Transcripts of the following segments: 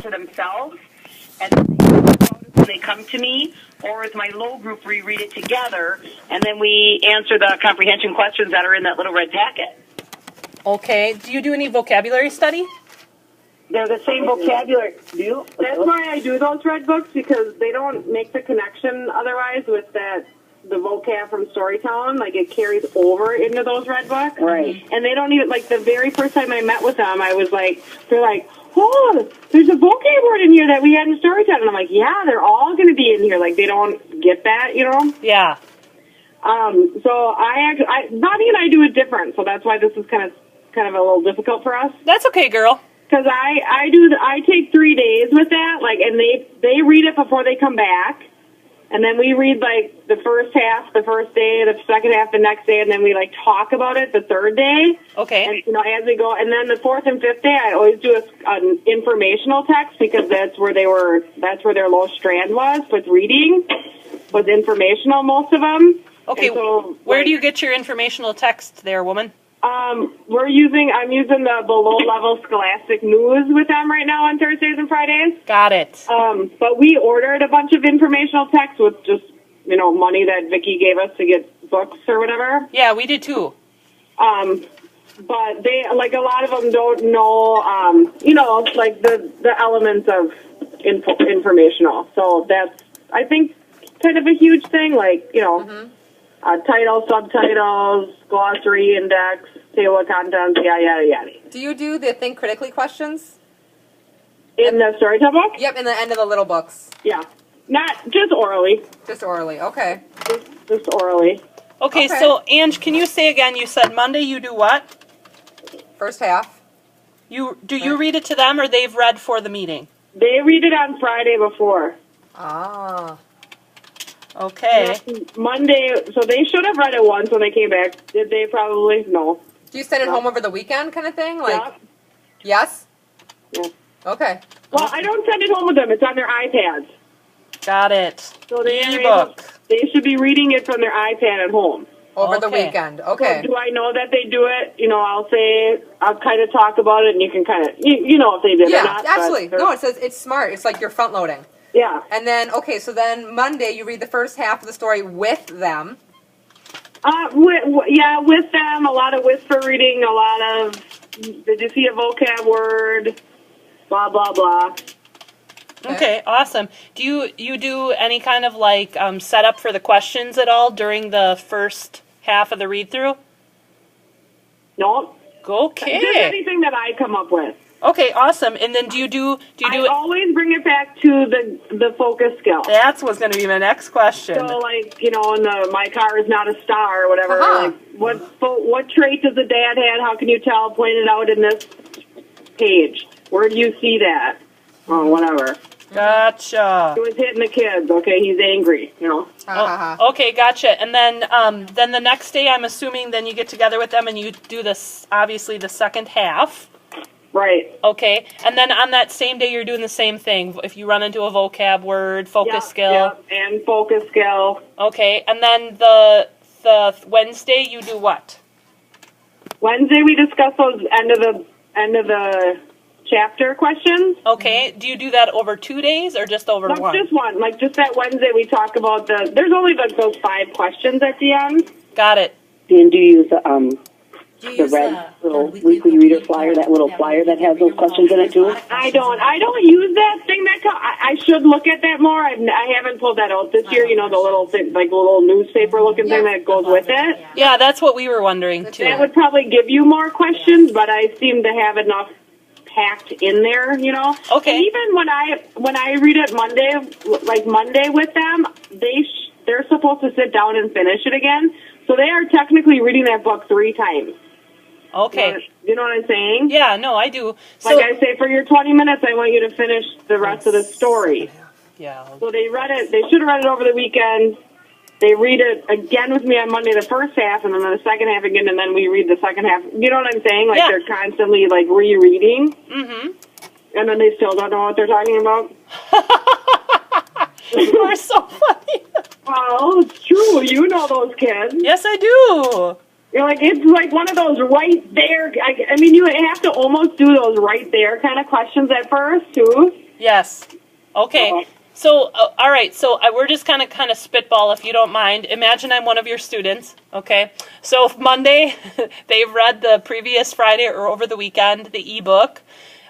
for themselves, and when they come to me, or with my low group, we read it together, and then we answer the comprehension questions that are in that little red packet. Okay. Do you do any vocabulary study? They're the same vocabulary. Do you? That's why I do those red books, because they don't make the connection otherwise with the vocab from Storytown. Like, it carries over into those red books. Right. And they don't even, like, the very first time I met with them, I was like, they're like, oh, there's a vocab word in here that we had in Storytown. And I'm like, yeah, they're all going to be in here. Like, they don't get that, you know? Yeah. So Bobby and I do it different. So that's why this is kind of a little difficult for us. That's okay, girl. Because I take 3 days with that, like, and they read it before they come back, and then we read, like, the first half the first day, the second half the next day, and then we, like, talk about it the third day. Okay. And, you know, as we go, and then the fourth and fifth day, I always do an informational text, because that's where their low strand was reading, was informational, most of them. Okay, so, where do you get your informational text there, woman? I'm using the below level Scholastic News with them right now on Thursdays and Fridays. Got it. But we ordered a bunch of informational texts with just, you know, money that Vicki gave us to get books or whatever. Yeah, we did too. But they, like, a lot of them don't know, you know, like the elements of informational. So that's, I think, kind of a huge thing, like, you know, title, subtitles, glossary, index, table of contents, yada, yada. Do you do the Think Critically questions? In the Storytell book? Yep, in the end of the little books. Yeah. Not, just orally. Just orally, okay. Just orally. Okay, so, Ange, can you say again, you said Monday you do what? First half. Do you read it to them, or they've read for the meeting? They read it on Friday before. Ah. Okay. Monday, so they should have read it once when they came back. Did they probably? No. Do you send it home over the weekend kind of thing? Like, Yeah. Yes? Yeah. Okay. Well, I don't send it home with them. It's on their iPads. Got it. So they E-book. They should be reading it from their iPad at home. Over the weekend. Okay. So do I know that they do it? You know, I'll kind of talk about it, and you can kind of, you know, if they did or not. Yeah, absolutely. No, it says it's smart. It's like you're front loading. Yeah. And then, okay, so then Monday you read the first half of the story with them. With them, a lot of whisper reading, a lot of, did you see a vocab word, blah, blah, blah. Okay, awesome. Do you do any kind of, like, setup for the questions at all during the first half of the read-through? No. Okay. Just anything that I come up with. Okay, awesome. And then do you do I always bring it back to the focus skill. That was going to be my next question. So, like, you know, in the my car is not a star or whatever. Uh-huh. Like, what trait does the dad have? How can you tell? Point it out in this page. Where do you see that? Oh, whatever. Gotcha. He was hitting the kids. Okay, he's angry. You know. Oh, okay, gotcha. And then the next day, I'm assuming, then you get together with them and you do this, obviously, the second half. Right. Okay, and then on that same day, you're doing the same thing. If you run into a vocab word, focus skill. Yep, and focus skill. Okay, and then the Wednesday, you do what? Wednesday, we discuss those end of the chapter questions. Okay, do you do that over 2 days or just over one? Just one. Like, just that Wednesday, we talk about there's only like those 5 questions at the end. Got it. And do you use the red little weekly reader flyer, that little flyer that has those questions in it too? I don't use that thing. I should look at that more. I haven't pulled that out this year. You know, the little thing, like the little newspaper looking thing that goes with it. Yeah, that's what we were wondering too. That would probably give you more questions, but I seem to have enough packed in there. You know. Okay. And even when I read it Monday with them, they're supposed to sit down and finish it again. So they are technically reading that book 3 times. Okay. You know what I'm saying? Yeah, no, I do. So, like I say, for your 20 minutes, I want you to finish the rest of the story. Yeah. So they read it. They should have read it over the weekend. They read it again with me on Monday, the first half, and then the second half again, and then we read the second half. You know what I'm saying? Like, they're constantly, like, rereading. Mm-hmm. And then they still don't know what they're talking about. You are so funny. Well, it's true. You know those kids. Yes, I do. You're like, it's like one of those right there. I mean, you have to almost do those right there kind of questions at first, too. Yes. Okay. So, all right. So we're just kind of spitball, if you don't mind. Imagine I'm one of your students. Okay. So if Monday they've read the previous Friday or over the weekend the ebook.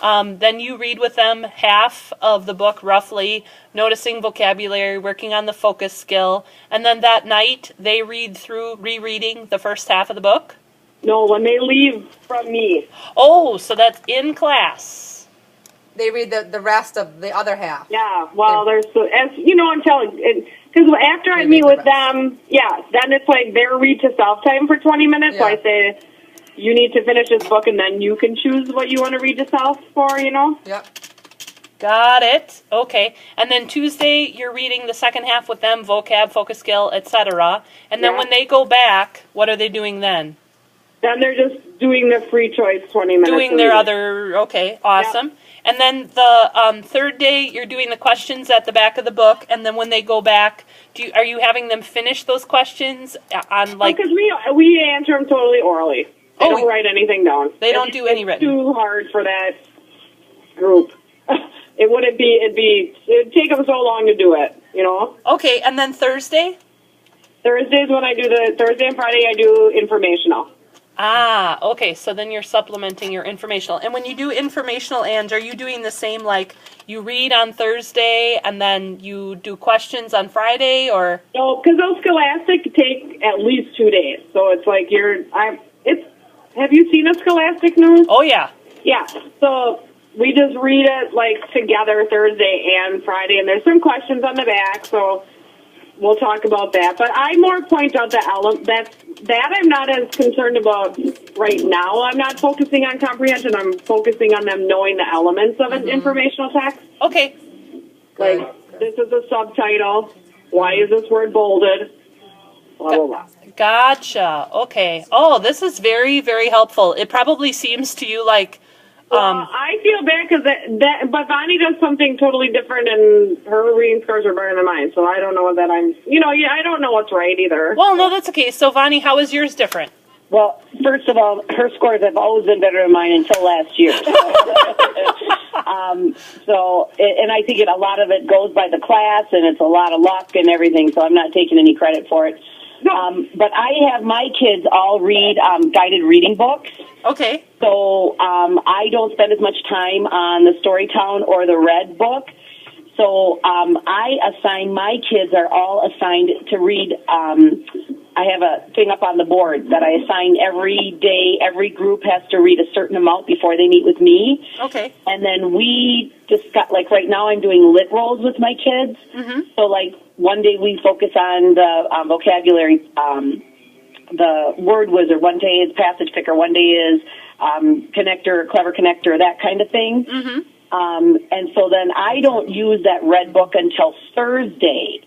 Then you read with them half of the book roughly, noticing vocabulary, working on the focus skill, and then that night they read through rereading the first half of the book? No, when they leave from me. Oh, so that's in class. They read the rest of the other half. Yeah, well, there's, as you know, I'm telling, because after I meet with them, then it's like their read to self time for 20 minutes, so I say, you need to finish this book, and then you can choose what you want to read to self for, you know? Yep. Got it. Okay. And then Tuesday, you're reading the second half with them, vocab, focus skill, etc. And then when they go back, what are they doing then? Then they're just doing the free choice 20 minutes. Doing their other, okay, awesome. Yep. And then the third day, you're doing the questions at the back of the book, and then when they go back, are you having them finish those questions on like? Because we answer them totally orally. They don't write anything down. They don't do any written. It's too hard for that group. It'd take them so long to do it, you know? Okay, and then Thursday? Thursdays when I do Thursday and Friday I do informational. Ah, okay, so then you're supplementing your informational. And when you do informational, Ange, are you doing the same, like you read on Thursday and then you do questions on Friday, or? No, because those Scholastic take at least 2 days. So it's like have you seen a Scholastic News? Oh, yeah. Yeah, so we just read it, like, together Thursday and Friday, and there's some questions on the back, so we'll talk about that. But I more point out that I'm not as concerned about right now. I'm not focusing on comprehension. I'm focusing on them knowing the elements of an informational text. Okay. Like, this is a subtitle. Why is this word bolded? Blah, blah, blah. Gotcha. Okay. Oh, this is very, very helpful. It probably seems to you like... I feel bad because but Bonnie does something totally different, and her reading scores are better than mine. So I don't know that I don't know what's right either. Well, no, that's okay. So, Vonnie, how is yours different? Well, first of all, her scores have always been better than mine until last year. And I think a lot of it goes by the class, and it's a lot of luck and everything. So I'm not taking any credit for it. No. But I have my kids all read guided reading books. Okay. So I don't spend as much time on the Storytown or the Red book. So my kids are all assigned to read. I have a thing up on the board that I assign every day. Every group has to read a certain amount before they meet with me. Okay. And then we discuss, like right now I'm doing lit roles with my kids. Mm-hmm. So like one day we focus on the vocabulary, the word wizard. One day is passage picker. One day is connector, clever connector, that kind of thing. Mm-hmm. And so then I don't use that red book until Thursday.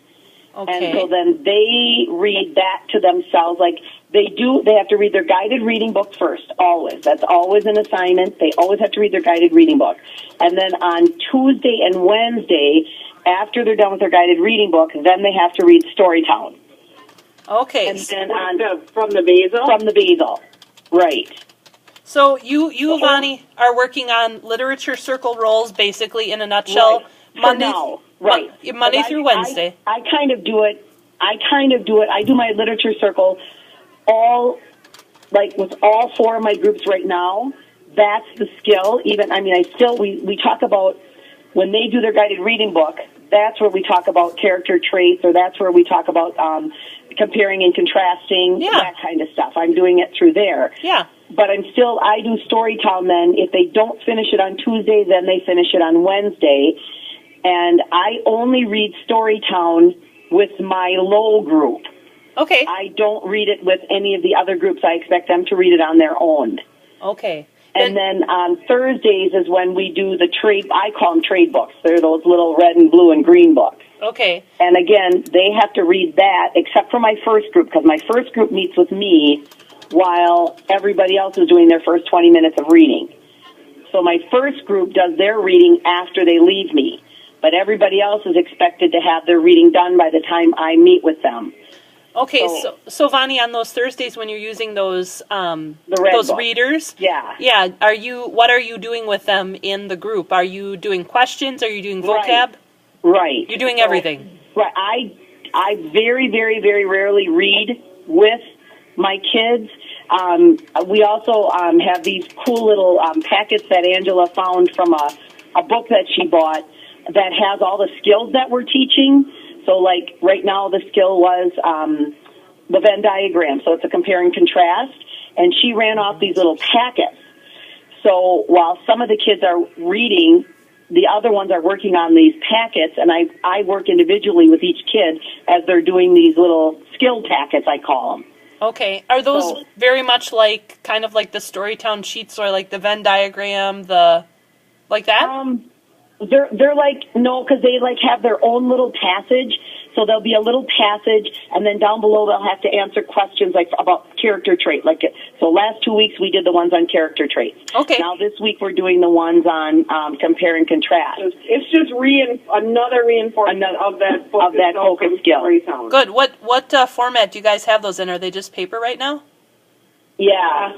Okay. And so then they read that to themselves. Like they have to read their guided reading book first, always. That's always an assignment. They always have to read their guided reading book. And then on Tuesday and Wednesday, after they're done with their guided reading book, then they have to read Storytown. Okay. And then from the Basil? From the Basil, right. So you Vonnie, are working on literature circle roles, basically, in a nutshell. Right. Monday through Wednesday. I kind of do it. I do my literature circle with all four of my groups right now. That's the skill. We talk about when they do their guided reading book, that's where we talk about character traits, or that's where we talk about comparing and contrasting, that kind of stuff. I'm doing it through there. Yeah. But I do Storytown then. If they don't finish it on Tuesday, then they finish it on Wednesday. And I only read Storytown with my low group. Okay. I don't read it with any of the other groups. I expect them to read it on their own. Okay. And then on Thursdays is when we do the trade, I call them trade books. They're those little red and blue and green books. Okay. And again, they have to read that, except for my first group, because my first group meets with me while everybody else is doing their first 20 minutes of reading. So my first group does their reading after they leave me, but everybody else is expected to have their reading done by the time I meet with them. Okay, so Vani, on those Thursdays when you're using those The red those book. readers, Yeah. yeah, what are you doing with them in the group? Are you doing questions? Are you doing vocab? Right. You're doing So, everything. Right. I very, very, very rarely read with my kids. We also have these cool little packets that Angela found from a book that she bought that has all the skills that we're teaching. So, like, right now the skill was the Venn diagram. So it's a compare and contrast. And she ran off these little packets. So while some of the kids are reading, the other ones are working on these packets, and I work individually with each kid as they're doing these little skill packets, I call them. Okay. Are those very much like, kind of like the Storytown sheets or like the Venn diagram, like that? They're like, no, because they like have their own little passage. So there'll be a little passage, and then down below they'll have to answer questions like about character trait. So last 2 weeks we did the ones on character traits. Okay. Now this week we're doing the ones on compare and contrast. It's just another reinforcement of that focus skill. Good. What format do you guys have those in? Are they just paper right now? Yeah.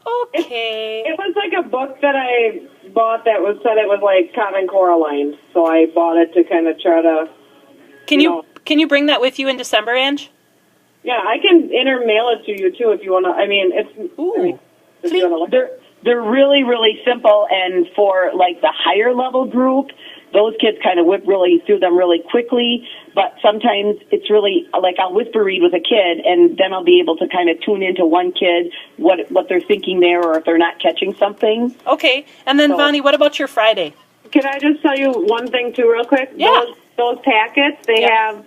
Okay. It was like a book that I bought that said it was like Common Core aligned. So I bought it to kind of try to. Can you bring that with you in December, Ange? Yeah, I can intermail it to you too if you want to. I mean, it's. Ooh. If you wanna look. They're really, really simple, and for like the higher level group, those kids kind of whip really through them really quickly. But sometimes it's really like I'll whisper read with a kid, and then I'll be able to kind of tune into one kid what they're thinking there, or if they're not catching something. Okay, and then Vani, what about your Friday? Can I just tell you one thing too, real quick? Yeah. Those packets, they have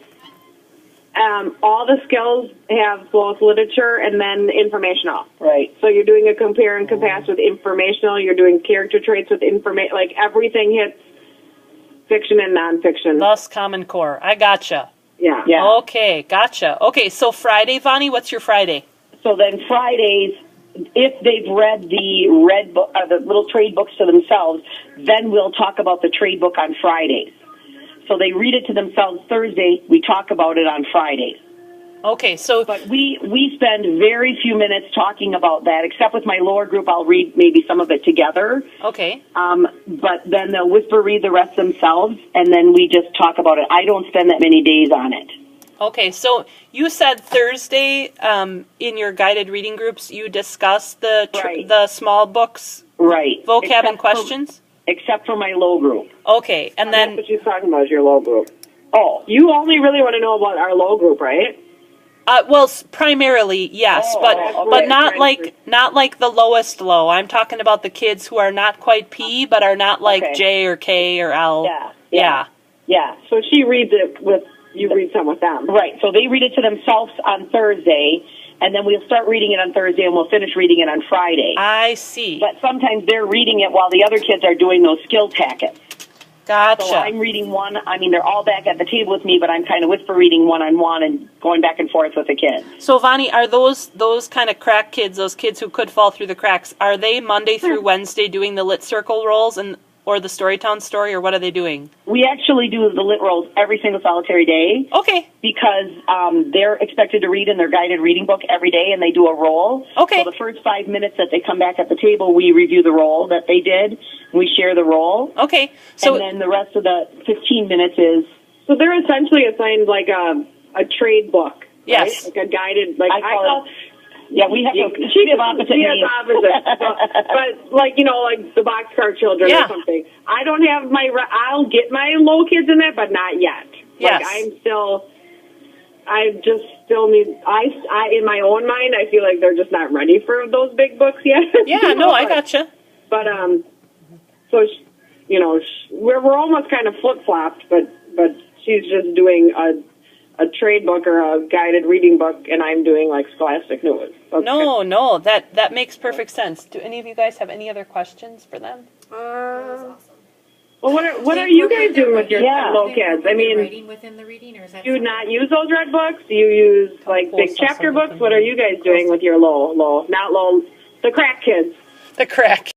all the skills have both literature and then informational. Right. So you're doing a compare and contrast with informational. You're doing character traits with information. Like everything hits fiction and nonfiction. Thus Common Core. I gotcha. Yeah. Okay, gotcha. Okay, so Friday, Vani, what's your Friday? So then Fridays, if they've read the red book, the little trade books to themselves, then we'll talk about the trade book on Fridays. So they read it to themselves Thursday. We talk about it on Fridays. Okay, so But we spend very few minutes talking about that, except with my lower group. I'll read maybe some of it together. okay. But then they'll whisper read the rest themselves, and then we just talk about it. I don't spend that many days on it. Okay, so you said Thursday in your guided reading groups you discuss the Right. the small books, Right. vocab and questions? Except for my low group. Okay, and That's then what she's talking about is your low group. Oh. You only really want to know about our low group, right? primarily yes, Oh, but okay. not like the lowest low. I'm talking about the kids who are not quite P, but are not like Okay. J or K or L. Yeah. Yeah. So she reads it with, you read some with them. Right. So they read it to themselves on Thursday, and then we'll start reading it on Thursday, and we'll finish reading it on Friday. I see. But sometimes they're reading it while the other kids are doing those skill packets. Gotcha. So I'm reading one. I mean, they're all back at the table with me, but I'm kind of whisper reading one-on-one and going back and forth with the kids. So, Vani, are those kind of crack kids, those kids who could fall through the cracks, are they Monday through Wednesday doing the lit circle rolls or the Storytown story, or what are they doing? We actually do the lit rolls every single solitary day. Okay. Because they're expected to read in their guided reading book every day, and they do a roll. Okay. So the first 5 minutes that they come back at the table, we review the roll that they did. We share the roll. Okay. So and then the rest of the 15 minutes is... So they're essentially assigned like a trade book. Yes. Right? Like a guided, like I call yeah, we have opposite she has names. opposite. but like, you know, like the boxcar children Yeah. or something. I don't have I'll get my low kids in that, but not yet. Yes. Like I just still need, I in my own mind, I feel like they're just not ready for those big books yet. yeah, no, I gotcha. But, so, you know, we're almost kind of flip-flopped, but she's just doing a trade book or a guided reading book, and I'm doing, like, Scholastic News. Okay. No, that makes perfect sense. Do any of you guys have any other questions for them? Well, what are you guys doing with your low kids? I mean, writing within the reading, or is that do you not use those red books? Do you use, like, big chapter books? What are you guys doing with your the crack kids? The crack.